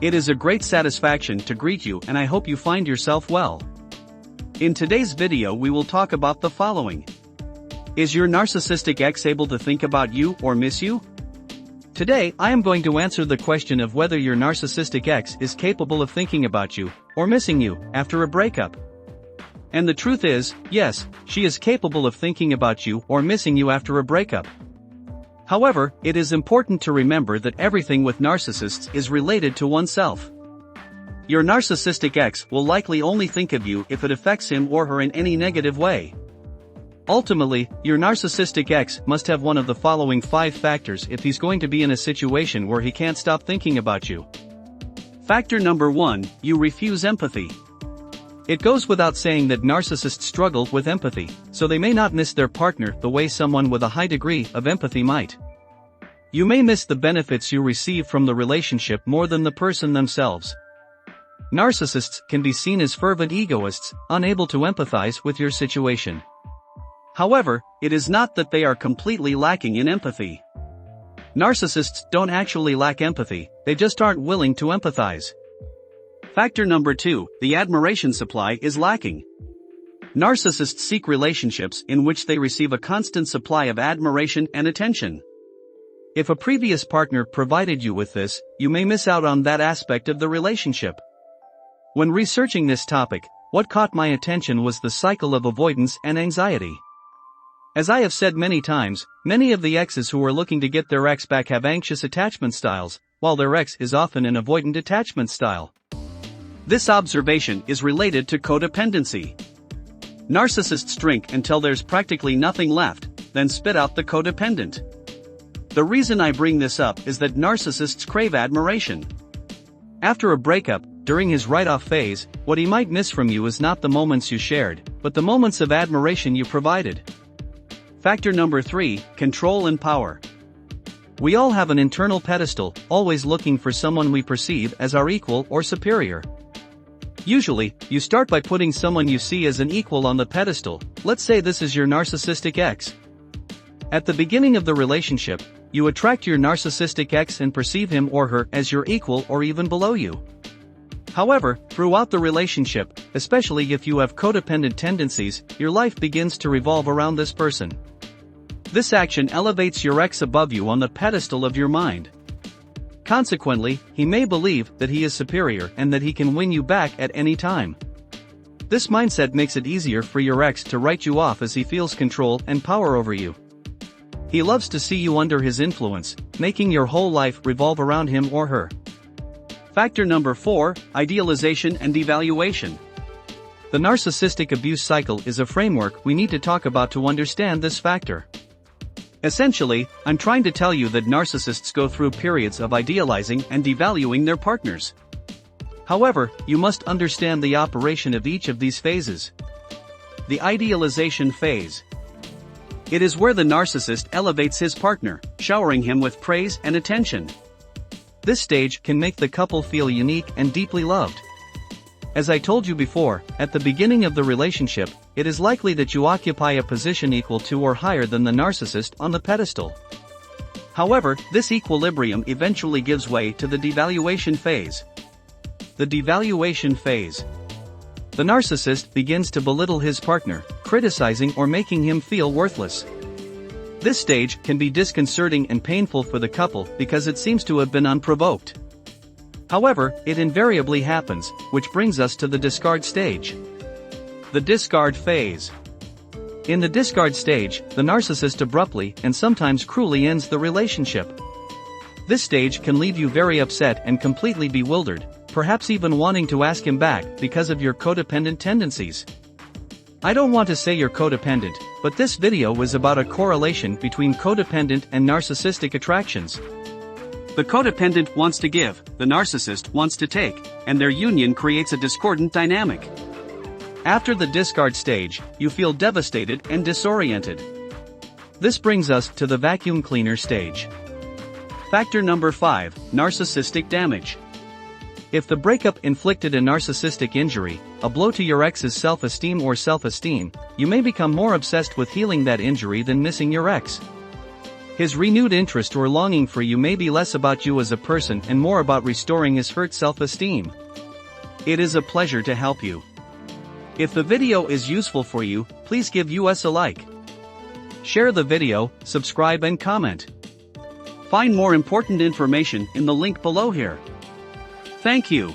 It is a great satisfaction to greet you, and I hope you find yourself well. In today's video we will talk about the following. Is your narcissistic ex able to think about you or miss you? Today I am going to answer the question of whether your narcissistic ex is capable of thinking about you or missing you after a breakup. And the truth is, yes, she is capable of thinking about you or missing you after a breakup. However, it is important to remember that everything with narcissists is related to oneself. Your narcissistic ex will likely only think of you if it affects him or her in any negative way. Ultimately, your narcissistic ex must have one of the following 5 factors if he's going to be in a situation where he can't stop thinking about you. Factor number 1, you refuse empathy. It goes without saying that narcissists struggle with empathy, so they may not miss their partner the way someone with a high degree of empathy might. You may miss the benefits you receive from the relationship more than the person themselves. Narcissists can be seen as fervent egoists, unable to empathize with your situation. However, it is not that they are completely lacking in empathy. Narcissists don't actually lack empathy, they just aren't willing to empathize. Factor number 2, the admiration supply is lacking. Narcissists seek relationships in which they receive a constant supply of admiration and attention. If a previous partner provided you with this, you may miss out on that aspect of the relationship. When researching this topic, what caught my attention was the cycle of avoidance and anxiety. As I have said many times, many of the exes who are looking to get their ex back have anxious attachment styles, while their ex is often an avoidant attachment style. This observation is related to codependency. Narcissists drink until there's practically nothing left, then spit out the codependent. The reason I bring this up is that narcissists crave admiration. After a breakup, during his write-off phase, what he might miss from you is not the moments you shared, but the moments of admiration you provided. Factor number 3, control and power. We all have an internal pedestal, always looking for someone we perceive as our equal or superior. Usually, you start by putting someone you see as an equal on the pedestal. Let's say this is your narcissistic ex. At the beginning of the relationship, you attract your narcissistic ex and perceive him or her as your equal or even below you. However, throughout the relationship, especially if you have codependent tendencies, your life begins to revolve around this person. This action elevates your ex above you on the pedestal of your mind. Consequently, he may believe that he is superior and that he can win you back at any time. This mindset makes it easier for your ex to write you off as he feels control and power over you. He loves to see you under his influence, making your whole life revolve around him or her. Factor number 4, idealization and devaluation. The narcissistic abuse cycle is a framework we need to talk about to understand this factor. Essentially, I'm trying to tell you that narcissists go through periods of idealizing and devaluing their partners. However, you must understand the operation of each of these phases. The idealization phase. It is where the narcissist elevates his partner, showering him with praise and attention. This stage can make the couple feel unique and deeply loved. As I told you before, at the beginning of the relationship, it is likely that you occupy a position equal to or higher than the narcissist on the pedestal. However, this equilibrium eventually gives way to the devaluation phase. The devaluation phase. The narcissist begins to belittle his partner, criticizing or making him feel worthless. This stage can be disconcerting and painful for the couple because it seems to have been unprovoked. However, it invariably happens, which brings us to the discard stage. The discard phase. In the discard stage, the narcissist abruptly and sometimes cruelly ends the relationship. This stage can leave you very upset and completely bewildered, perhaps even wanting to ask him back because of your codependent tendencies. I don't want to say you're codependent, but this video is about a correlation between codependent and narcissistic attractions. The codependent wants to give, the narcissist wants to take, and their union creates a discordant dynamic. After the discard stage, you feel devastated and disoriented. This brings us to the vacuum cleaner stage. Factor number 5, narcissistic damage. If the breakup inflicted a narcissistic injury, a blow to your ex's self-esteem or self-esteem, you may become more obsessed with healing that injury than missing your ex. His renewed interest or longing for you may be less about you as a person and more about restoring his hurt self-esteem. It is a pleasure to help you. If the video is useful for you, please give us a like. Share the video, subscribe and comment. Find more important information in the link below here. Thank you.